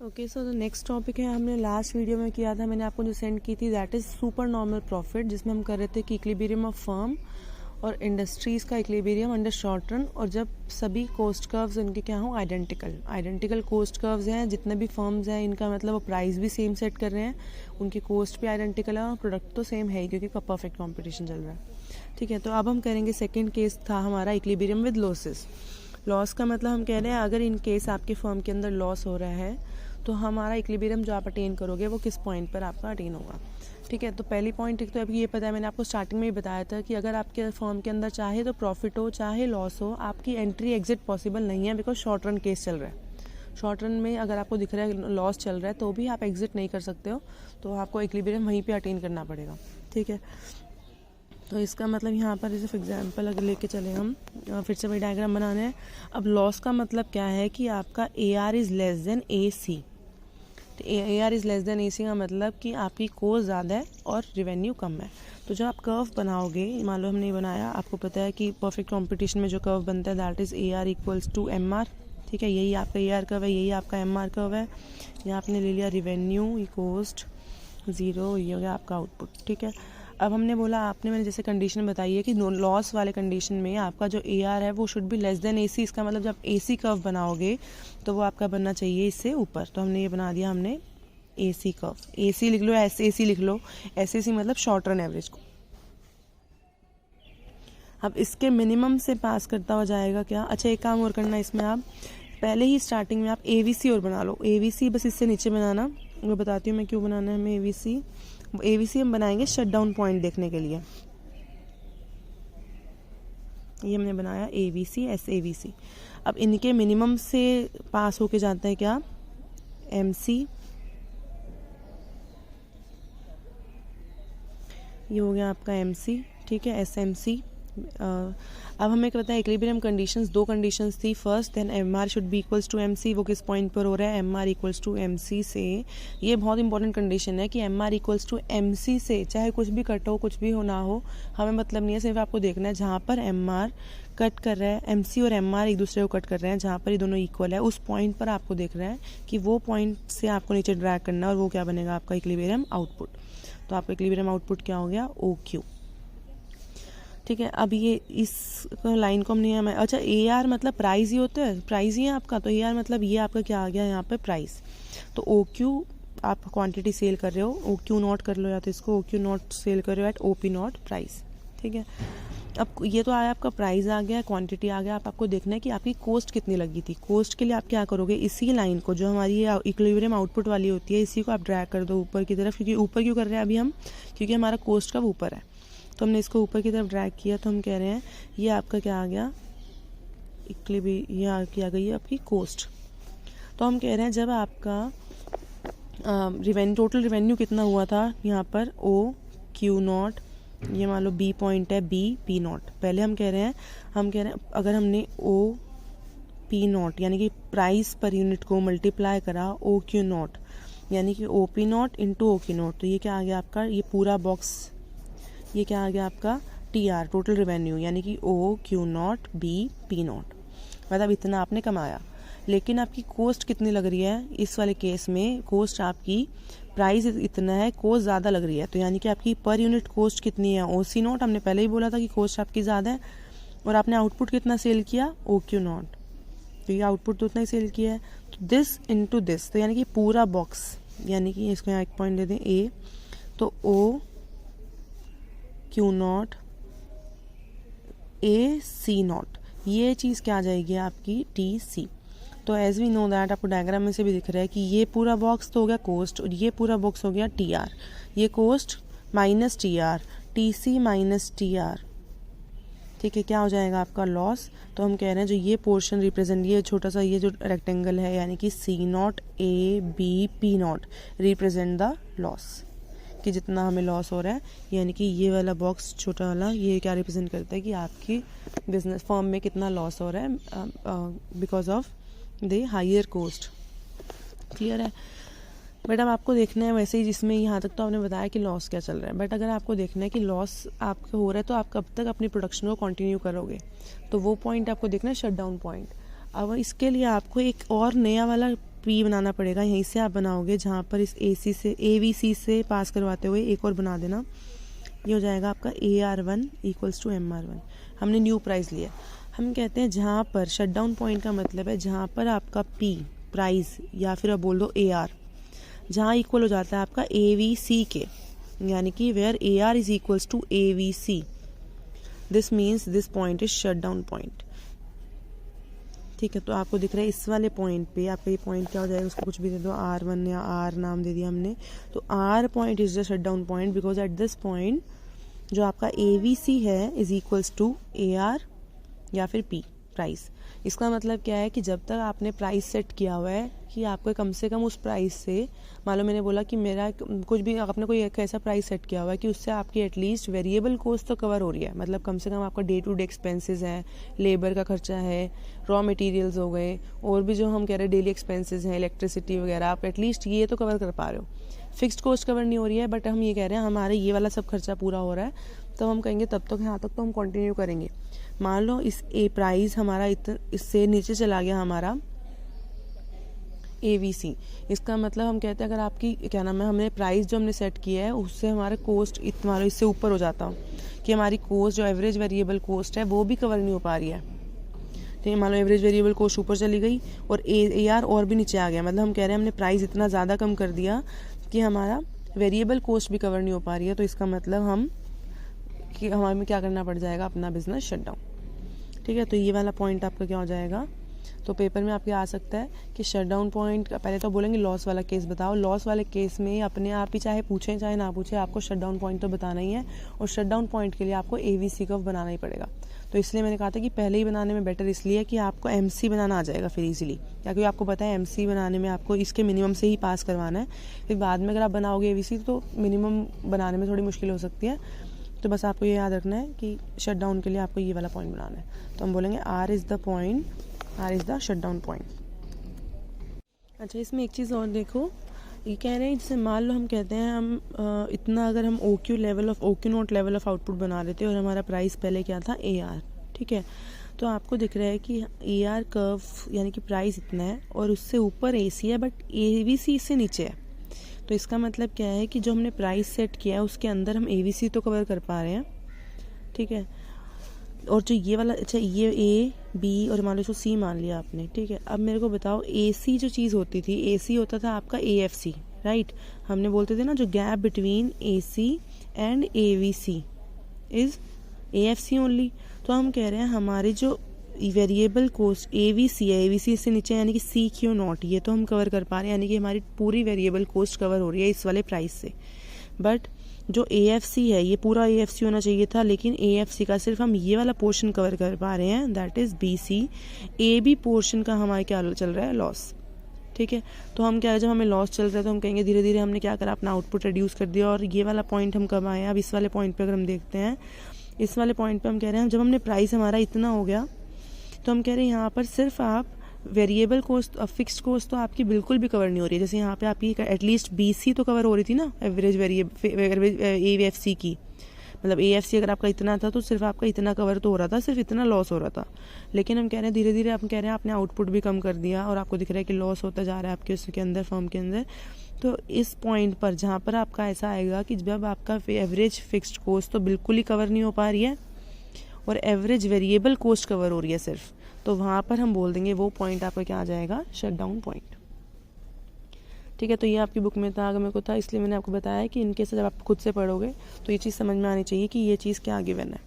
Okay, so the next topic है, हमने last video में किया था, मैंने आपको जो सेंड की थी, that is super normal profit, जिसमें हम कर रहे थे कि इक्विलिब्रियम ऑफ फर्म और इंडस्ट्रीज़ का इक्विलिब्रियम अंडर शॉर्ट रन, और जब सभी कोस्ट कर्व्स उनके क्या हों, आइडेंटिकल कोस्ट कर्व्स हैं, जितने भी फर्म्स हैं इनका मतलब वो प्राइस भी सेम सेट कर रहे हैं, उनकी कोस्ट भी आइडेंटिकल है और प्रोडक्ट तो सेम है ही, क्योंकि परफेक्ट कॉम्पिटिशन चल रहा है। ठीक है, तो अब हम करेंगे सेकेंड केस था हमारा इक्विलिब्रियम विद लॉसेस। लॉस का मतलब हम कह रहे हैं अगर इन केस आपके फर्म के अंदर लॉस हो रहा है तो हमारा इक्विलिब्रियम जो आप अटेन करोगे वो किस पॉइंट पर आपका अटेन होगा। ठीक है, तो पहली पॉइंट एक तो अभी ये पता है, मैंने आपको स्टार्टिंग में ही बताया था कि अगर आपके फर्म के अंदर चाहे तो प्रॉफिट हो चाहे लॉस हो, आपकी एंट्री एग्जिट पॉसिबल नहीं है, बिकॉज शॉर्ट रन केस चल रहा है। शॉर्ट रन में अगर आपको दिख रहा है लॉस चल रहा है तो भी आप एग्जिट नहीं कर सकते हो, तो आपको इक्विलिब्रियम वहीं पे अटेन करना पड़ेगा। ठीक है, तो इसका मतलब यहाँ पर जैसे फॉर एग्जांपल अगर लेके चले हम, फिर से वही डायग्राम बनाने हैं। अब लॉस का मतलब क्या है कि आपका AR is less than AC। तो AR is less than AC का मतलब कि आपकी कोस्ट ज़्यादा है और रेवेन्यू कम है। तो जब आप कर्व बनाओगे, मान लो हमने बनाया, आपको पता है कि परफेक्ट कॉम्पिटिशन में जो कर्व बनता है that is AR equals to MR। ठीक है, यही आपका AR कर्व है, यही आपका MR कर्व है। यहाँ आपने ले लिया रेवेन्यू कोस्ट 0, ये हो गया आपका आउटपुट। ठीक है, अब हमने बोला मैंने जैसे कंडीशन बताई है कि लॉस वाले कंडीशन में आपका जो AR है वो should be less than AC। इसका मतलब जब AC कर्व बनाओगे तो वो आपका बनना चाहिए इससे ऊपर। तो हमने ये बना दिया, हमने AC कर्व, AC लिख लो, SAC लिख लो, SAC मतलब शॉर्ट रन एवरेज को। अब इसके मिनिमम से पास करता हुआ जाएगा क्या। अच्छा, एक काम और करना इसमें, आप पहले ही स्टार्टिंग में आप AVC और बना लो। AVC बस इससे नीचे बनाना, मैं बताती हूँ मैं क्यों बनाना है हमें AVC हम बनाएंगे शट डाउन पॉइंट देखने के लिए। ये हमने बनाया AVC SAVC। अब इनके मिनिमम से पास होके जाता है क्या, MC, ये हो गया आपका MC। ठीक है, SMC। अब हमें पता है इक्विलिब्रियम कंडीशंस, दो कंडीशंस थी, first then MR should be equals to MC। वो किस पॉइंट पर हो रहा है, MR इक्वल्स टू MC से। ये बहुत इंपॉर्टेंट कंडीशन है कि MR इक्वल्स टू MC से, चाहे कुछ भी कट हो, कुछ भी हो ना हो, हमें मतलब नहीं है, सिर्फ आपको देखना है जहाँ पर MR कट कर रहा है, MC और MR एक दूसरे को कट कर रहे हैं, जहाँ पर ये दोनों इक्वल है, उस पॉइंट पर आपको देख रहा है कि वो पॉइंट से आपको नीचे ड्रैग करना है, और वो क्या बनेगा आपका इक्विलिब्रियम आउटपुट। तो आपका इक्विलिब्रियम आउटपुट क्या हो गया, OQ। ठीक है, अब ये इस लाइन को हमने हमें, अच्छा AR मतलब प्राइस ही होता है, प्राइस ही है आपका, तो AR मतलब ये आपका क्या आ गया यहाँ पे, प्राइस। तो OQ आप क्वांटिटी सेल कर रहे हो, OQ नॉट कर लो, या तो इसको OQ नॉट सेल कर रहे हो एट OP नॉट प्राइस। ठीक है, अब ये तो आया आपका प्राइस आ गया, क्वांटिटी आ गया, आपको देखना है कि आपकी कोस्ट कितनी लगी थी। कोस्ट के लिए आप क्या करोगे, इसी लाइन को जो हमारी इक्विलिब्रियम आउटपुट वाली होती है, इसी को आप ड्रैग कर दो ऊपर की तरफ, क्योंकि ऊपर क्यों कर रहे हैं अभी हम, क्योंकि हमारा कोस्ट कब ऊपर है, तो हमने इसको ऊपर की तरफ ड्रैग किया, तो हम कह रहे हैं ये आपका क्या आ गया, ये क्या गई है आपकी कोस्ट। तो हम कह रहे हैं जब आपका टोटल रिवेन्यू कितना हुआ था यहाँ पर, OQ नॉट, ये मान लो B पॉइंट है, P नॉट। पहले हम कह रहे हैं अगर हमने OP नॉट यानी कि प्राइस पर यूनिट को मल्टीप्लाई करा OQ नॉट यानी कि OP not into OQ not, तो ये क्या आ गया आपका, ये पूरा बॉक्स, ये क्या आ गया आपका TR टोटल रेवेन्यू, यानी कि OQ नॉट P नॉट, मतलब इतना आपने कमाया। लेकिन आपकी कोस्ट कितनी लग रही है, इस वाले केस में कोस्ट आपकी, प्राइस इतना है, कोस्ट ज़्यादा लग रही है, तो यानी कि आपकी पर यूनिट कोस्ट कितनी है, OC नॉट। हमने पहले ही बोला था कि कोस्ट आपकी ज़्यादा है, और आपने आउटपुट कितना सेल किया, OQ नॉट, तो ये आउटपुट तो उतना ही सेल किया है, तो दिस इंटू दिस, तो यानी कि पूरा बॉक्स, यानी कि इसको यहाँ एक पॉइंट दे दें A, तो OQ नॉट AC नॉट, ये चीज़ क्या आ जाएगी आपकी TC। तो एज वी नो दैट, आपको डायग्राम में से भी दिख रहा है कि ये पूरा बॉक्स तो हो गया कोस्ट, और ये पूरा बॉक्स हो गया TR, ये cost minus TR, TC minus TR। ठीक है, क्या हो जाएगा आपका लॉस। तो हम कह रहे हैं जो ये पोर्शन रिप्रेजेंट, ये छोटा सा ये जो रेक्टेंगल है, यानी कि C not AB not represent the loss, कि जितना हमें लॉस हो रहा है, यानी कि ये वाला बॉक्स छोटा वाला, ये क्या रिप्रेजेंट करता है कि आपकी बिजनेस फर्म में कितना लॉस हो रहा है because of the higher cost. Clear है, बट अब आपको देखना है वैसे ही, जिसमें यहाँ तक तो आपने बताया कि लॉस क्या चल रहा है, बट अगर आपको देखना है कि लॉस आपका हो रहा है तो आप कब तक अपनी प्रोडक्शन को कंटिन्यू करोगे, तो वो पॉइंट आपको देखना है शट डाउन पॉइंट। अब इसके लिए आपको एक और नया वाला पी बनाना पड़ेगा, यहीं से आप बनाओगे जहाँ पर इस AVC से पास करवाते हुए एक और बना देना। ये हो जाएगा आपका AR1 = MR1। हमने न्यू प्राइस लिया। हम कहते हैं जहाँ पर शट डाउन पॉइंट का मतलब है जहाँ पर आपका P प्राइस या फिर आप बोल दो AR जहाँ इक्वल हो जाता है आपका AVC के, यानी कि where AR = AVC, this means this point is shut down point. ठीक है, तो आपको दिख रहा है इस वाले पॉइंट पे आपका ये पॉइंट क्या हो जाएगा, उसको कुछ भी दे दो, R1 या R नाम दे दिया हमने। तो R point is the shut down point because at this point जो आपका AVC है = AR या फिर P प्राइस। इसका मतलब क्या है कि जब तक आपने प्राइस सेट किया हुआ है कि आपको कम से कम उस प्राइस से, मान लो मैंने बोला कि मेरा कुछ भी, आपने कोई एक ऐसा प्राइस सेट किया हुआ है कि उससे आपकी एटलीस्ट वेरिएबल कॉस्ट तो कवर हो रही है, मतलब कम से कम आपका डे टू डे एक्सपेंसेस हैं, लेबर का खर्चा है, रॉ मटेरियल्स हो गए, और भी जो हम कह रहे हैं डेली एक्सपेंसेस हैं, इलेक्ट्रिसिटी वगैरह, आप एटलीस्ट ये तो कवर कर पा रहे हो। फिक्स्ड कॉस्ट कवर नहीं हो रही है, बट हम ये कह रहे हैं हमारे ये वाला सब खर्चा पूरा हो रहा है, तो हम कहेंगे तब तक यहाँ तक तो हम कंटिन्यू करेंगे। मान लो इस प्राइस हमारा इससे नीचे चला गया हमारा AVC, इसका मतलब हम कहते हैं अगर आपकी क्या नाम है, हमने प्राइस जो हमने सेट किया है उससे हमारा कॉस्ट मान लो इससे ऊपर हो जाता कि हमारी कॉस्ट जो एवरेज वेरिएबल कॉस्ट है वो भी कवर नहीं हो पा रही है। ठीक है, मान लो एवरेज वेरिएबल कॉस्ट ऊपर चली गई और AR और भी नीचे आ गया, मतलब हम कह रहे हैं हमने प्राइस इतना ज़्यादा कम कर दिया कि हमारा वेरिएबल कॉस्ट भी कवर नहीं हो पा रही है। तो इसका मतलब हमें क्या करना पड़ जाएगा, अपना बिजनेस शट डाउन। ठीक है, तो ये वाला पॉइंट आपका क्या हो जाएगा, तो पेपर में आपके आ सकता है कि शट डाउन पॉइंट पहले तो बोलेंगे लॉस वाला केस बताओ। लॉस वाले केस में अपने आप ही चाहे पूछें चाहे ना पूछे आपको शट डाउन पॉइंट तो बताना ही है, और शट डाउन पॉइंट के लिए आपको AVC कर्व बनाना ही पड़ेगा। तो इसलिए मैंने कहा था कि पहले ही बनाने में बेटर इसलिए कि आपको MC बनाना आ जाएगा फिर इजीली, क्योंकि आपको पता है MC बनाने में आपको इसके मिनिमम से ही पास करवाना है, फिर बाद में अगर आप बनाओगे AVC तो मिनिमम बनाने में थोड़ी मुश्किल हो सकती है। तो बस आपको ये याद रखना है कि शट डाउन के लिए आपको ये वाला पॉइंट बनाना है। तो हम बोलेंगे R is the shut down point. अच्छा, इसमें एक चीज़ और देखो, ये कह रहे हैं जैसे मान लो हम कहते हैं हम इतना अगर हम OQ note level of output बना लेते और हमारा प्राइस पहले क्या था AR। ठीक है, तो आपको दिख रहा है कि AR कर्व यानी कि प्राइस इतना है और उससे ऊपर AC है, बट AVC इससे नीचे है। तो इसका मतलब क्या है कि जो हमने प्राइस सेट किया है उसके अंदर हम AVC तो कवर कर पा रहे हैं। ठीक है, और जो ये वाला, अच्छा ये A B और मान लो इसको C मान लिया आपने। ठीक है, अब मेरे को बताओ AC जो चीज़ होती थी, AC होता था आपका AFC, राइट। हमने बोलते थे ना जो gap between AC and AVC is AFC only. तो हम कह रहे हैं हमारी जो वेरिएबल कॉस्ट AVC है, AVC से नीचे यानी कि CQ0, ये तो हम कवर कर पा रहे हैं, यानी कि हमारी पूरी वेरिएबल कॉस्ट कवर हो रही है इस वाले प्राइस से। बट जो AFC है ये पूरा AFC होना चाहिए था, लेकिन AFC का सिर्फ हम ये वाला पोर्शन कवर कर पा रहे हैं, that is BC। AB portion का हमारे क्या चल रहा है, लॉस। ठीक है, तो हम क्या है, जब हमें लॉस चल रहा है तो हम कहेंगे धीरे धीरे हमने क्या करा, अपना आउटपुट रिड्यूस कर दिया। और ये वाला पॉइंट हम कब आए, अब इस वाले पॉइंट पे अगर हम देखते हैं, इस वाले पॉइंट पे हम कह रहे हैं जब हमने प्राइस हमारा इतना हो गया तो हम कह रहे हैं यहाँ पर सिर्फ आप वेरिएबल कॉस्ट और फिक्स्ड कॉस्ट तो आपकी बिल्कुल भी कवर नहीं हो रही है। जैसे यहाँ पे आपकी एटलीस्ट BC तो कवर हो रही थी ना, एवरेज AFC की, मतलब AFC अगर आपका इतना था तो सिर्फ आपका इतना कवर तो हो रहा था, सिर्फ इतना लॉस हो रहा था। लेकिन हम कह रहे हैं धीरे धीरे, हम कह रहे हैं आपने आउटपुट भी कम कर दिया और आपको दिख रहा है कि लॉस होता जा रहा है आपके उसके अंदर, फर्म के अंदर। तो इस पॉइंट पर जहाँ पर आपका ऐसा आएगा कि जब आपका एवरेज फिक्स्ड कॉस्ट तो बिल्कुल ही कवर नहीं हो पा रही है और एवरेज वेरिएबल कॉस्ट कवर हो रही है सिर्फ, तो वहाँ पर हम बोल देंगे वो पॉइंट आपका क्या आ जाएगा, शट डाउन पॉइंट। ठीक है, तो ये आपकी बुक में था, अगर मेरे को था इसलिए मैंने आपको बताया कि इनकेस जब आप खुद से पढ़ोगे तो ये चीज़ समझ में आनी चाहिए कि ये चीज़ क्या गिवन है।